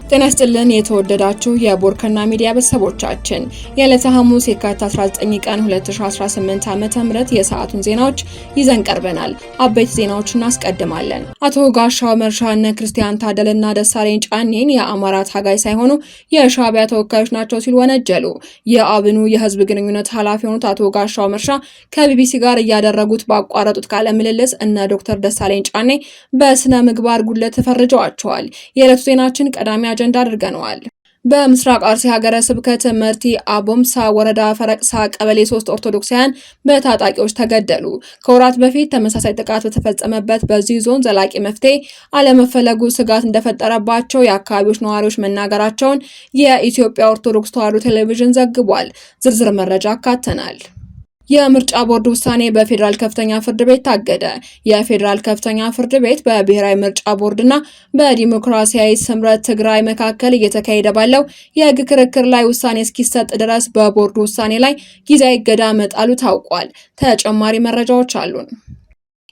ጤና ይስጥልን የተወደዳችሁ የቦርከና ሚዲያ ቤተሰቦቻችን የዕለተ ሐሙስ የካቲት 19 ቀን 2018 ዓ.ም የሰዓቱን ዜናዎች ይዘን ቀርበናል። አበይት ዜናዎችን እናስቀድማለን። አቶ ጋሻው መርሻና ክርስቲያን ታደለና ደሳለኝ ጫኔን የአማራ ታጋይ ሳይሆኑ የሻዕቢያ ተወካዮች ናቸው ሲሉ ወነጀሉ። የአብኑ የህዝብ ግንኙነት ኃላፊ የሆኑት አቶ ጋሻው መርሻ ከቢቢሲ ጋር እያደረጉት ባቋረጡት ቃለ ምልልስ እነ ዶክተር ደሳለኝ ጫኔ በስነ ምግባር ጉድለት ተፈርጀዋቸዋል። የዕለቱ ዜናችን ቀዳሚ አጀንዳ አድርገነዋል። በምስራቅ አርሲ ሀገረ ስብከት መርቲ አቦምሳ ወረዳ ፈረቅሳ ቀበሌ 3 ኦርቶዶክሳውያን በታጣቂዎች ተገደሉ። ከወራት በፊት ተመሳሳይ ጥቃት በተፈጸመበት በዚህ ዞን ዘላቂ መፍትሄ አለመፈለጉ ስጋት እንደፈጠረባቸው የአካባቢዎች ነዋሪዎች መናገራቸውን የኢትዮጵያ ኦርቶዶክስ ተዋሕዶ ቴሌቪዥን ዘግቧል። ዝርዝር መረጃ አካተናል። የምርጫ ቦርድ ውሳኔ በፌዴራል ከፍተኛ ፍርድ ቤት ታገደ። የፌዴራል ከፍተኛ ፍርድ ቤት በብሔራዊ ምርጫ ቦርድና በዲሞክራሲያዊ ስምረት ትግራይ መካከል እየተካሄደ ባለው የሕግ ክርክር ላይ ውሳኔ እስኪሰጥ ድረስ በቦርዱ ውሳኔ ላይ ጊዜያዊ እገዳ መጣሉ ታውቋል። ተጨማሪ መረጃዎች አሉን።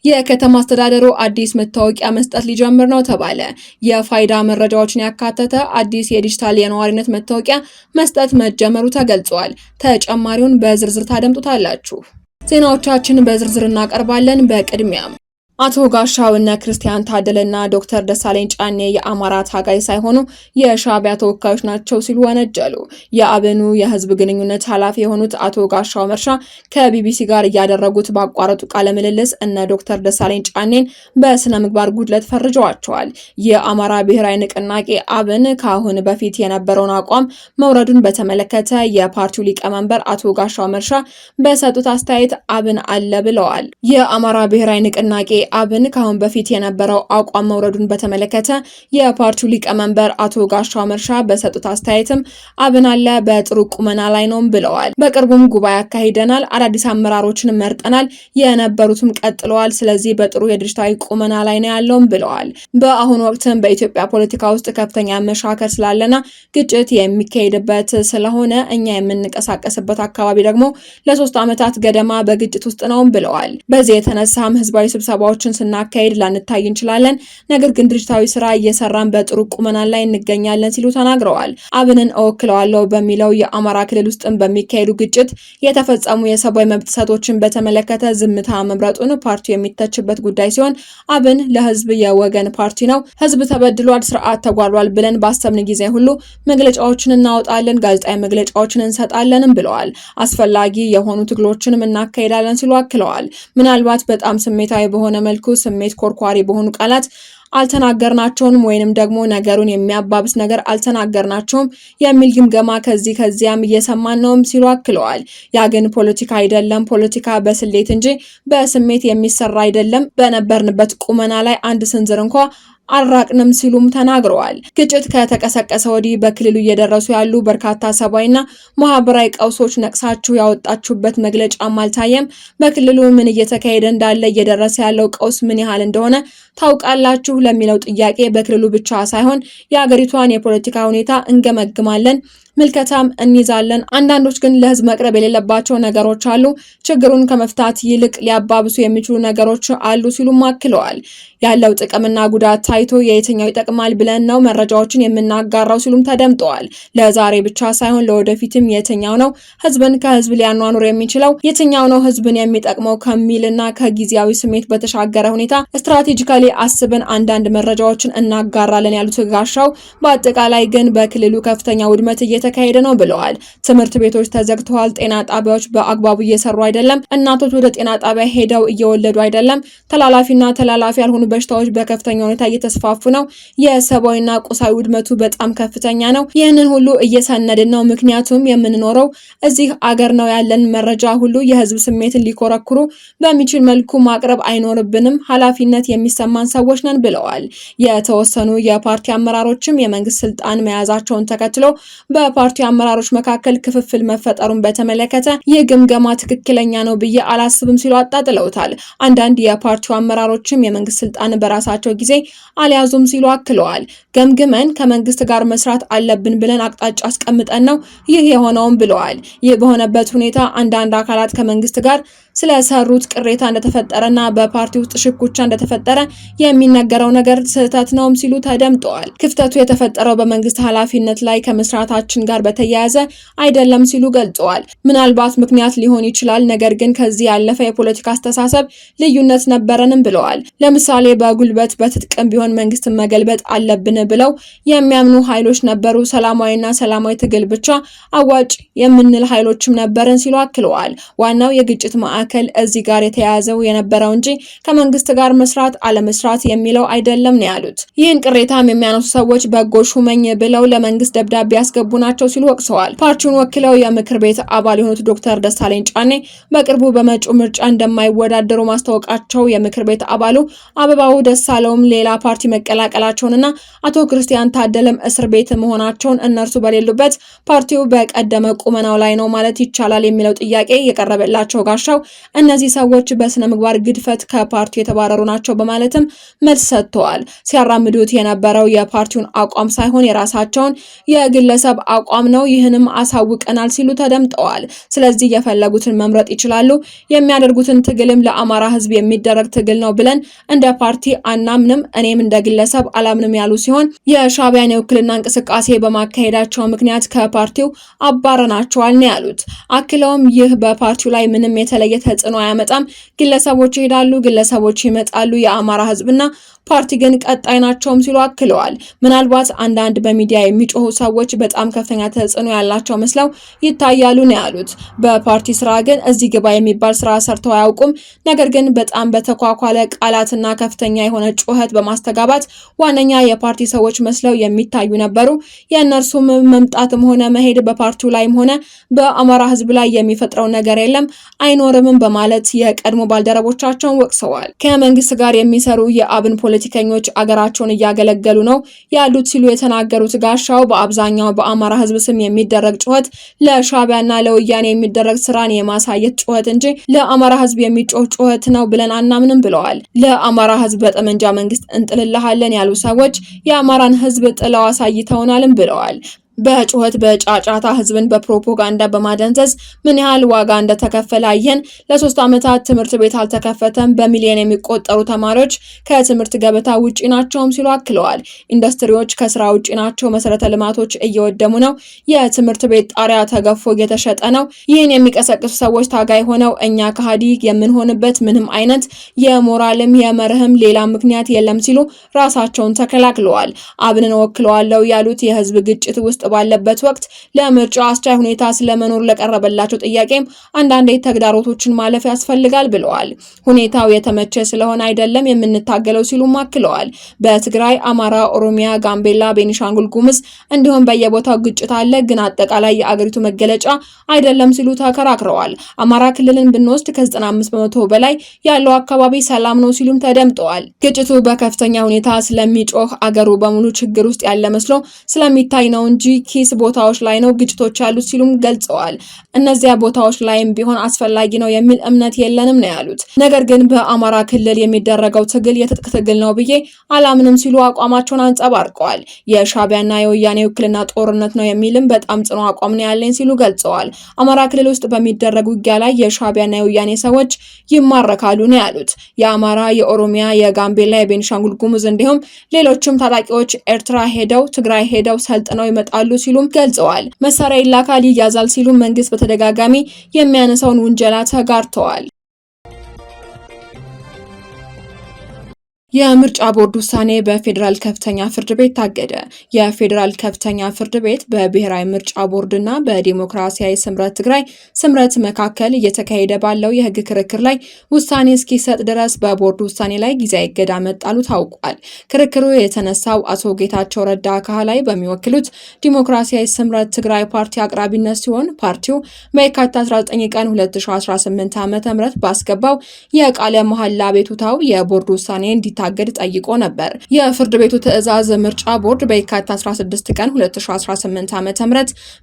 የከተማ አስተዳደሩ አዲስ መታወቂያ መስጠት ሊጀምር ነው ተባለ። የፋይዳ መረጃዎችን ያካተተ አዲስ የዲጂታል የነዋሪነት መታወቂያ መስጠት መጀመሩ ተገልጿል። ተጨማሪውን በዝርዝር ታደምጡታላችሁ። ዜናዎቻችን በዝርዝር እናቀርባለን። በቅድሚያም አቶ ጋሻው እነ ክርስቲያን ታደለና ዶክተር ደሳለኝ ጫኔ የአማራ ታጋይ ሳይሆኑ የሻዕቢያ ተወካዮች ናቸው ሲሉ ወነጀሉ። የአብኑ የህዝብ ግንኙነት ኃላፊ የሆኑት አቶ ጋሻው መርሻ ከቢቢሲ ጋር እያደረጉት ባቋረጡ ቃለ ምልልስ እነ ዶክተር ደሳለኝ ጫኔን በስነ ምግባር ጉድለት ፈርጀዋቸዋል። የአማራ ብሔራዊ ንቅናቄ አብን ከአሁን በፊት የነበረውን አቋም መውረዱን በተመለከተ የፓርቲው ሊቀመንበር አቶ ጋሻው መርሻ በሰጡት አስተያየት አብን አለ ብለዋል። የአማራ ብሔራዊ ንቅናቄ አብን ካሁን በፊት የነበረው አቋም መውረዱን በተመለከተ የፓርቲው ሊቀመንበር አቶ ጋሻው መርሻ በሰጡት አስተያየትም አብን አለ በጥሩ ቁመና ላይ ነው ብለዋል። በቅርቡም ጉባኤ አካሂደናል፣ አዳዲስ አመራሮችን መርጠናል፣ የነበሩትም ቀጥለዋል። ስለዚህ በጥሩ የድርጅታዊ ቁመና ላይ ነው ያለውም ብለዋል። በአሁኑ ወቅትም በኢትዮጵያ ፖለቲካ ውስጥ ከፍተኛ መሻከር ስላለና ግጭት የሚካሄድበት ስለሆነ እኛ የምንቀሳቀስበት አካባቢ ደግሞ ለ3 ዓመታት ገደማ በግጭት ውስጥ ነው ብለዋል። በዚህ የተነሳም ህዝባዊ ስብሰባዎችን ስናካሄድ ላንታይ እንችላለን። ነገር ግን ድርጅታዊ ስራ እየሰራን በጥሩ ቁመና ላይ እንገኛለን ሲሉ ተናግረዋል። አብንን እወክለዋለሁ በሚለው የአማራ ክልል ውስጥም በሚካሄዱ ግጭት የተፈጸሙ የሰብአዊ መብት ጥሰቶችን በተመለከተ ዝምታ መምረጡን ፓርቲው የሚተችበት ጉዳይ ሲሆን አብን ለህዝብ የወገን ፓርቲ ነው። ህዝብ ተበድሏል፣ ስርዓት ተጓድሏል ብለን ባሰብን ጊዜ ሁሉ መግለጫዎችን እናወጣለን፣ ጋዜጣዊ መግለጫዎችን እንሰጣለንም ብለዋል። አስፈላጊ የሆኑ ትግሎችንም እናካሄዳለን ሲሉ አክለዋል። ምናልባት በጣም ስሜታዊ በሆነ መልኩ ስሜት ኮርኳሪ በሆኑ ቃላት አልተናገርናቸውም ወይንም ደግሞ ነገሩን የሚያባብስ ነገር አልተናገርናቸውም የሚል ግምገማ ከዚያም እየሰማን ነውም ሲሉ አክለዋል። ያ ግን ፖለቲካ አይደለም፣ ፖለቲካ በስሌት እንጂ በስሜት የሚሰራ አይደለም። በነበርንበት ቁመና ላይ አንድ ስንዝር እንኳ አልራቅንም ሲሉም ተናግረዋል። ግጭት ከተቀሰቀሰ ወዲህ በክልሉ እየደረሱ ያሉ በርካታ ሰብአዊና ማህበራዊ ቀውሶች ነቅሳችሁ ያወጣችሁበት መግለጫም አልታየም። በክልሉ ምን እየተካሄደ እንዳለ እየደረሰ ያለው ቀውስ ምን ያህል እንደሆነ ታውቃላችሁ ለሚለው ጥያቄ በክልሉ ብቻ ሳይሆን የሀገሪቷን የፖለቲካ ሁኔታ እንገመግማለን፣ ምልከታም እንይዛለን። አንዳንዶች ግን ለህዝብ መቅረብ የሌለባቸው ነገሮች አሉ፣ ችግሩን ከመፍታት ይልቅ ሊያባብሱ የሚችሉ ነገሮች አሉ ሲሉም አክለዋል። ያለው ጥቅምና ጉዳት ታይቶ የየትኛው ይጠቅማል ብለን ነው መረጃዎችን የምናጋራው ሲሉም ተደምጠዋል። ለዛሬ ብቻ ሳይሆን ለወደፊትም የትኛው ነው ህዝብን ከህዝብ ሊያኗኑር የሚችለው፣ የትኛው ነው ህዝብን የሚጠቅመው ከሚልና ከጊዜያዊ ስሜት በተሻገረ ሁኔታ ስትራቴጂካሊ አስበን አንዳንድ መረጃዎችን እናጋራለን ያሉት ጋሻው በአጠቃላይ ግን በክልሉ ከፍተኛ ውድመት እየተካሄደ ነው ብለዋል። ትምህርት ቤቶች ተዘግተዋል፣ ጤና ጣቢያዎች በአግባቡ እየሰሩ አይደለም፣ እናቶች ወደ ጤና ጣቢያ ሄደው እየወለዱ አይደለም፣ ተላላፊና ተላላፊ ያልሆኑ በሽታዎች በከፍተኛ ሁኔታ እየተስፋፉ ነው፣ የሰብአዊና ቁሳዊ ውድመቱ በጣም ከፍተኛ ነው። ይህንን ሁሉ እየሰነድን ነው፣ ምክንያቱም የምንኖረው እዚህ አገር ነው። ያለን መረጃ ሁሉ የህዝብ ስሜትን ሊኮረኩሩ በሚችል መልኩ ማቅረብ አይኖርብንም፣ ኃላፊነት የሚሰማን ሰዎች ነን ብለዋል። የተወሰኑ የፓርቲ አመራሮችም የመንግስት ስልጣን መያዛቸውን ተከትሎ በፓርቲው አመራሮች መካከል ክፍፍል መፈጠሩን በተመለከተ ይህ ግምገማ ትክክለኛ ነው ብዬ አላስብም ሲሉ አጣጥለውታል። አንዳንድ የፓርቲው አመራሮችም የመንግስት ስልጣን በራሳቸው ጊዜ አልያዙም ሲሉ አክለዋል። ገምግመን ከመንግስት ጋር መስራት አለብን ብለን አቅጣጫ አስቀምጠን ነው ይህ የሆነውም ብለዋል። ይህ በሆነበት ሁኔታ አንዳንድ አካላት ከመንግስት ጋር ስለሰሩት ቅሬታ እንደተፈጠረና በፓርቲ ውስጥ ሽኩቻ እንደተፈጠረ የሚነገረው ነገር ስህተት ነውም ሲሉ ተደምጠዋል። ክፍተቱ የተፈጠረው በመንግስት ኃላፊነት ላይ ከመስራታችን ጋር በተያያዘ አይደለም ሲሉ ገልጸዋል። ምናልባት ምክንያት ሊሆን ይችላል፣ ነገር ግን ከዚህ ያለፈ የፖለቲካ አስተሳሰብ ልዩነት ነበረንም ብለዋል። ለምሳሌ በጉልበት በትጥቅም ቢሆን መንግስትን መገልበጥ አለብን ብለው የሚያምኑ ኃይሎች ነበሩ። ሰላማዊና ሰላማዊ ትግል ብቻ አዋጭ የምንል ኃይሎችም ነበርን ሲሉ አክለዋል። ዋናው የግጭት ማዕከል እዚህ ጋር የተያያዘው የነበረው እንጂ ከመንግስት ጋር መስራት አለመስራት የሚለው አይደለም ነው ያሉት። ይህን ቅሬታም የሚያነሱ ሰዎች በጎ ሹመኝ ብለው ለመንግስት ደብዳቤ ያስገቡ ናቸው ሲሉ ወቅሰዋል። ፓርቲውን ወክለው የምክር ቤት አባል የሆኑት ዶክተር ደሳለኝ ጫኔ በቅርቡ በመጪው ምርጫ እንደማይወዳደሩ ማስታወቃቸው፣ የምክር ቤት አባሉ አበባው ደሳለውም ሌላ ፓርቲ መቀላቀላቸውንና አቶ ክርስቲያን ታደለም እስር ቤት መሆናቸውን እነርሱ በሌሉበት ፓርቲው በቀደመ ቁመናው ላይ ነው ማለት ይቻላል የሚለው ጥያቄ የቀረበላቸው ጋሻው እነዚህ ሰዎች በስነ ምግባር ግድፈት ከፓርቲው የተባረሩ ናቸው በማለትም መልስ ሰጥተዋል። ሲያራምዱት የነበረው የፓርቲውን አቋም ሳይሆን የራሳቸውን የግለሰብ አቋም ነው። ይህንም አሳውቀናል ሲሉ ተደምጠዋል። ስለዚህ የፈለጉትን መምረጥ ይችላሉ። የሚያደርጉትን ትግልም ለአማራ ህዝብ የሚደረግ ትግል ነው ብለን እንደ ፓርቲ አናምንም፣ እኔም እንደ ግለሰብ አላምንም ያሉ ሲሆን የሻዕቢያን የውክልና እንቅስቃሴ በማካሄዳቸው ምክንያት ከፓርቲው አባረናቸዋል ነው ያሉት። አክለውም ይህ በፓርቲው ላይ ምንም የተለየ ተጽዕኖ አያመጣም። ግለሰቦች ይሄዳሉ፣ ግለሰቦች ይመጣሉ። የአማራ ህዝብና ፓርቲ ግን ቀጣይ ናቸውም ሲሉ አክለዋል። ምናልባት አንዳንድ በሚዲያ የሚጮሁ ሰዎች በጣም ከፍተኛ ተጽዕኖ ያላቸው መስለው ይታያሉ ነው ያሉት። በፓርቲ ስራ ግን እዚህ ግባ የሚባል ስራ ሰርተው አያውቁም። ነገር ግን በጣም በተኳኳለ ቃላትና ከፍተኛ የሆነ ጩኸት በማስተጋባት ዋነኛ የፓርቲ ሰዎች መስለው የሚታዩ ነበሩ። የእነርሱም መምጣትም ሆነ መሄድ በፓርቲው ላይም ሆነ በአማራ ህዝብ ላይ የሚፈጥረው ነገር የለም አይኖርምም በማለት የቀድሞ ባልደረቦቻቸውን ወቅሰዋል። ከመንግስት ጋር የሚሰሩ የአብን ፖለቲከኞች አገራቸውን እያገለገሉ ነው ያሉት ሲሉ የተናገሩት ጋሻው በአብዛኛው በአማራ ህዝብ ስም የሚደረግ ጩኸት ለሻዕቢያና ለወያኔ የሚደረግ ስራን የማሳየት ጩኸት እንጂ ለአማራ ህዝብ የሚጮህ ጩኸት ነው ብለን አናምንም ብለዋል። ለአማራ ህዝብ በጠመንጃ መንግስት እንጥልልሃለን ያሉ ሰዎች የአማራን ህዝብ ጥለው አሳይተውናልም ብለዋል። በጩኸት በጫጫታ ህዝብን በፕሮፓጋንዳ በማደንዘዝ ምን ያህል ዋጋ እንደተከፈለ አየን። ለ3 ዓመታት ትምህርት ቤት አልተከፈተም። በሚሊዮን የሚቆጠሩ ተማሪዎች ከትምህርት ገበታ ውጪ ናቸውም ሲሉ አክለዋል። ኢንዱስትሪዎች ከስራ ውጪ ናቸው። መሰረተ ልማቶች እየወደሙ ነው። የትምህርት ቤት ጣሪያ ተገፎ እየተሸጠ ነው። ይህን የሚቀሰቅሱ ሰዎች ታጋይ ሆነው እኛ ከሃዲ የምንሆንበት ምንም አይነት የሞራልም የመርህም ሌላ ምክንያት የለም ሲሉ ራሳቸውን ተከላክለዋል። አብንን ወክለዋለሁ ያሉት የህዝብ ግጭት ውስጥ ባለበት ወቅት ለምርጫ አስቻይ ሁኔታ ስለመኖር ለቀረበላቸው ጥያቄም አንዳንድ ተግዳሮቶችን ማለፍ ያስፈልጋል ብለዋል። ሁኔታው የተመቸ ስለሆነ አይደለም የምንታገለው ሲሉም አክለዋል። በትግራይ፣ አማራ፣ ኦሮሚያ፣ ጋምቤላ፣ ቤኒሻንጉል ጉሙዝ እንዲሁም በየቦታው ግጭት አለ፣ ግን አጠቃላይ የአገሪቱ መገለጫ አይደለም ሲሉ ተከራክረዋል። አማራ ክልልን ብንወስድ ከ95 በመቶ በላይ ያለው አካባቢ ሰላም ነው ሲሉም ተደምጠዋል። ግጭቱ በከፍተኛ ሁኔታ ስለሚጮህ አገሩ በሙሉ ችግር ውስጥ ያለ መስሎ ስለሚታይ ነው እንጂ ኪስ ቦታዎች ላይ ነው ግጭቶች ያሉት ሲሉም ገልጸዋል። እነዚያ ቦታዎች ላይም ቢሆን አስፈላጊ ነው የሚል እምነት የለንም ነው ያሉት። ነገር ግን በአማራ ክልል የሚደረገው ትግል የትጥቅ ትግል ነው ብዬ አላምንም ሲሉ አቋማቸውን አንጸባርቀዋል። የሻዕቢያና የወያኔ ውክልና ጦርነት ነው የሚልም በጣም ጽኑ አቋም ነው ያለኝ ሲሉ ገልጸዋል። አማራ ክልል ውስጥ በሚደረግ ውጊያ ላይ የሻዕቢያና የወያኔ ሰዎች ይማረካሉ ነው ያሉት። የአማራ፣ የኦሮሚያ፣ የጋምቤላ፣ የቤኒሻንጉል ጉሙዝ እንዲሁም ሌሎችም ታጣቂዎች ኤርትራ ሄደው ትግራይ ሄደው ሰልጥነው ይመጣሉ ሲሉም ገልጸዋል። መሳሪያ ይላካል ይያዛል ሲሉ መንግስት በተደጋጋሚ የሚያነሳውን ውንጀላ ተጋርተዋል። የምርጫ ቦርድ ውሳኔ በፌዴራል ከፍተኛ ፍርድ ቤት ታገደ። የፌዴራል ከፍተኛ ፍርድ ቤት በብሔራዊ ምርጫ ቦርድና በዲሞክራሲያዊ ስምረት ትግራይ ስምረት መካከል እየተካሄደ ባለው የህግ ክርክር ላይ ውሳኔ እስኪሰጥ ድረስ በቦርድ ውሳኔ ላይ ጊዜያዊ እገዳ መጣሉ ታውቋል። ክርክሩ የተነሳው አቶ ጌታቸው ረዳ ካህላይ በሚወክሉት ዲሞክራሲያዊ ስምረት ትግራይ ፓርቲ አቅራቢነት ሲሆን ፓርቲው በየካቲት 19 ቀን 2018 ዓ.ም ባስገባው የቃለ መሐላ ቤቱታው የቦርድ ውሳኔ እንዲታገድ ጠይቆ ነበር። የፍርድ ቤቱ ትዕዛዝ ምርጫ ቦርድ በየካቲት 16 ቀን 2018 ዓ.ም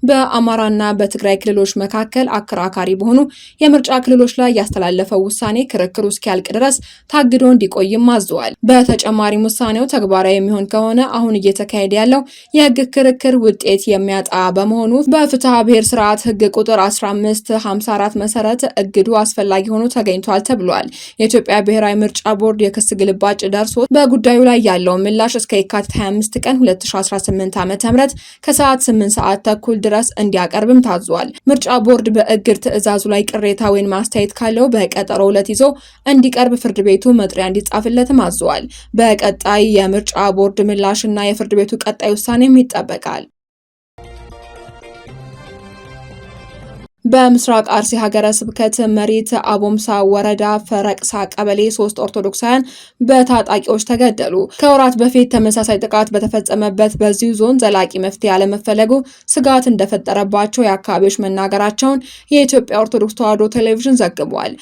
በአማራና በትግራይ ክልሎች መካከል አከራካሪ በሆኑ የምርጫ ክልሎች ላይ ያስተላለፈው ውሳኔ ክርክሩ እስኪያልቅ ድረስ ታግዶ እንዲቆይም አዘዋል። በተጨማሪም ውሳኔው ተግባራዊ የሚሆን ከሆነ አሁን እየተካሄደ ያለው የህግ ክርክር ውጤት የሚያጣ በመሆኑ በፍትሐ ብሔር ስርዓት ህግ ቁጥር 1554 መሰረት እግዱ አስፈላጊ ሆኖ ተገኝቷል ተብሏል። የኢትዮጵያ ብሔራዊ ምርጫ ቦርድ የክስ ግልባጭ ደርሶ በጉዳዩ ላይ ያለውን ምላሽ እስከ የካቲት 25 ቀን 2018 ዓ.ም ከሰዓት 8 ሰዓት ተኩል ድረስ እንዲያቀርብም ታዟል። ምርጫ ቦርድ በእግድ ትዕዛዙ ላይ ቅሬታ ወይም ማስተያየት ካለው በቀጠሮ ዕለት ይዞ እንዲቀርብ ፍርድ ቤቱ መጥሪያ እንዲጻፍለትም አዟል። በቀጣይ የምርጫ ቦርድ ምላሽና የፍርድ ቤቱ ቀጣይ ውሳኔም ይጠበቃል። በምስራቅ አርሲ ሀገረ ስብከት መሬት አቦምሳ ወረዳ ፈረቅሳ ቀበሌ 3 ኦርቶዶክሳውያን በታጣቂዎች ተገደሉ። ከወራት በፊት ተመሳሳይ ጥቃት በተፈጸመበት በዚሁ ዞን ዘላቂ መፍትሄ ያለመፈለጉ ስጋት እንደፈጠረባቸው የአካባቢዎች መናገራቸውን የኢትዮጵያ ኦርቶዶክስ ተዋሕዶ ቴሌቪዥን ዘግቧል።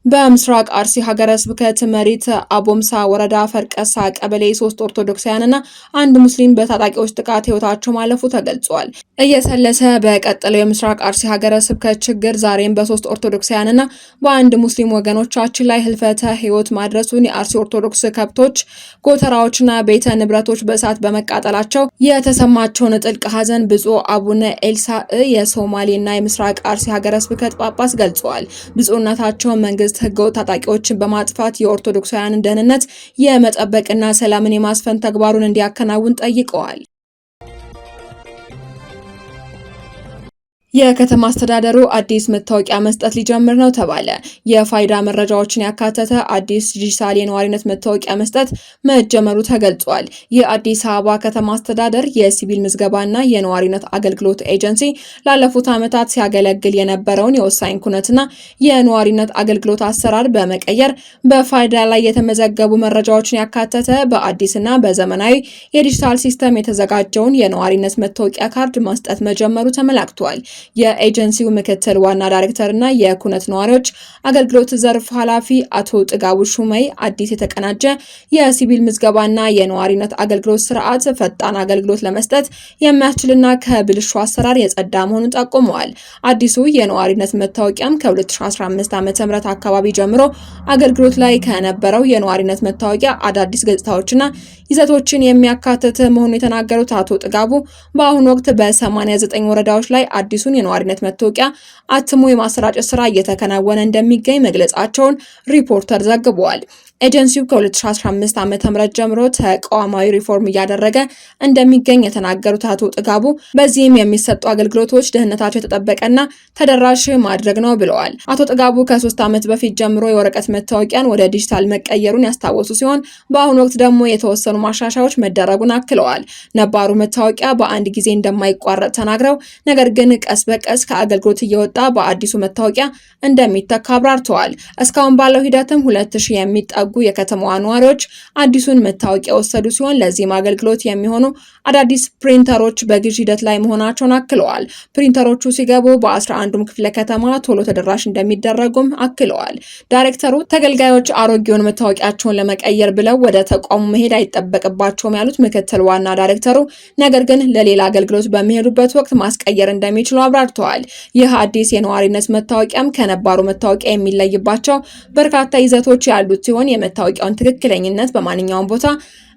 በምስራቅ አርሲ ሀገረ ስብከት መሬት አቦምሳ ወረዳ ፈርቀሳ ቀበሌ 3 ኦርቶዶክሳውያንና አንድ ሙስሊም በታጣቂዎች ጥቃት ህይወታቸው ማለፉ ተገልጿል። እየሰለሰ በቀጠለው የምስራቅ አርሲ ሀገረ ስብከት ችግር ዛሬም በ3 ኦርቶዶክሳውያንና በአንድ ሙስሊም ወገኖቻችን ላይ ህልፈተ ህይወት ማድረሱን የአርሲ ኦርቶዶክስ ከብቶች፣ ጎተራዎችና ቤተ ንብረቶች በእሳት በመቃጠላቸው የተሰማቸውን ጥልቅ ሐዘን ብፁዕ አቡነ ኤልሳዕ የሶማሌና የምስራቅ አርሲ ሀገረ ስብከት ጳጳስ ገልጸዋል። ብፁዕነታቸው መንግስት ህገወጥ ታጣቂዎችን በማጥፋት የኦርቶዶክሳውያንን ደህንነት የመጠበቅና ሰላምን የማስፈን ተግባሩን እንዲያከናውን ጠይቀዋል። የከተማ አስተዳደሩ አዲስ መታወቂያ መስጠት ሊጀምር ነው ተባለ። የፋይዳ መረጃዎችን ያካተተ አዲስ ዲጂታል የነዋሪነት መታወቂያ መስጠት መጀመሩ ተገልጿል። የአዲስ አበባ ከተማ አስተዳደር የሲቪል ምዝገባና የነዋሪነት አገልግሎት ኤጀንሲ ላለፉት ዓመታት ሲያገለግል የነበረውን የወሳኝ ኩነትና የነዋሪነት አገልግሎት አሰራር በመቀየር በፋይዳ ላይ የተመዘገቡ መረጃዎችን ያካተተ በአዲስና በዘመናዊ የዲጂታል ሲስተም የተዘጋጀውን የነዋሪነት መታወቂያ ካርድ መስጠት መጀመሩ ተመላክቷል። የኤጀንሲው ምክትል ዋና ዳይሬክተር እና የኩነት ነዋሪዎች አገልግሎት ዘርፍ ኃላፊ አቶ ጥጋቡ ሹመይ አዲስ የተቀናጀ የሲቪል ምዝገባና የነዋሪነት አገልግሎት ስርዓት ፈጣን አገልግሎት ለመስጠት የሚያስችልና ከብልሹ አሰራር የጸዳ መሆኑን ጠቁመዋል። አዲሱ የነዋሪነት መታወቂያም ከ2015 ዓ.ም አካባቢ ጀምሮ አገልግሎት ላይ ከነበረው የነዋሪነት መታወቂያ አዳዲስ ገጽታዎችና ይዘቶችን የሚያካትት መሆኑን የተናገሩት አቶ ጥጋቡ በአሁኑ ወቅት በ89 ወረዳዎች ላይ አዲሱን የነዋሪነት መታወቂያ አትሞ የማሰራጨት ስራ እየተከናወነ እንደሚገኝ መግለጻቸውን ሪፖርተር ዘግቧል። ኤጀንሲው ከ2015 ዓ.ም ጀምሮ ተቋማዊ ሪፎርም እያደረገ እንደሚገኝ የተናገሩት አቶ ጥጋቡ በዚህም የሚሰጡ አገልግሎቶች ደህንነታቸው የተጠበቀና ተደራሽ ማድረግ ነው ብለዋል። አቶ ጥጋቡ ከ3 ዓመት በፊት ጀምሮ የወረቀት መታወቂያን ወደ ዲጂታል መቀየሩን ያስታወሱ ሲሆን በአሁኑ ወቅት ደግሞ የተወሰኑ ማሻሻያዎች መደረጉን አክለዋል። ነባሩ መታወቂያ በአንድ ጊዜ እንደማይቋረጥ ተናግረው ነገር ግን ቀስ በቀስ ከአገልግሎት እየወጣ በአዲሱ መታወቂያ እንደሚተካ አብራርተዋል። እስካሁን ባለው ሂደትም 2000 የሚጠጉ የከተማዋ ነዋሪዎች አዲሱን መታወቂያ ወሰዱ ሲሆን ለዚህም አገልግሎት የሚሆኑ አዳዲስ ፕሪንተሮች በግዥ ሂደት ላይ መሆናቸውን አክለዋል። ፕሪንተሮቹ ሲገቡ በ11ዱም ክፍለ ከተማ ቶሎ ተደራሽ እንደሚደረጉም አክለዋል። ዳይሬክተሩ ተገልጋዮች አሮጌውን መታወቂያቸውን ለመቀየር ብለው ወደ ተቋሙ መሄድ አይጠበቅባቸውም ያሉት ምክትል ዋና ዳይሬክተሩ ነገር ግን ለሌላ አገልግሎት በሚሄዱበት ወቅት ማስቀየር እንደሚችሉ አብራርተዋል። ይህ አዲስ የነዋሪነት መታወቂያም ከነባሩ መታወቂያ የሚለይባቸው በርካታ ይዘቶች ያሉት ሲሆን የመታወቂያውን ትክክለኝነት በማንኛውም ቦታ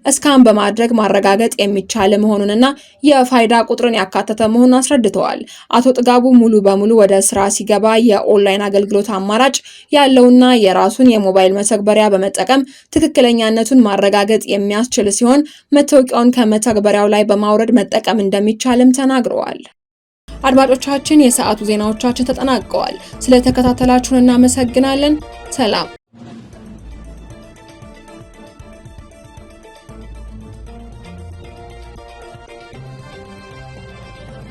እስካን በማድረግ ማረጋገጥ የሚቻል መሆኑንና የፋይዳ ቁጥርን ያካተተ መሆኑን አስረድተዋል። አቶ ጥጋቡ ሙሉ በሙሉ ወደ ስራ ሲገባ የኦንላይን አገልግሎት አማራጭ ያለውና የራሱን የሞባይል መተግበሪያ በመጠቀም ትክክለኛነቱን ማረጋገጥ የሚያስችል ሲሆን መታወቂያውን ከመተግበሪያው ላይ በማውረድ መጠቀም እንደሚቻልም ተናግረዋል። አድማጮቻችን፣ የሰዓቱ ዜናዎቻችን ተጠናቀዋል። ስለተከታተላችሁን እናመሰግናለን። ሰላም።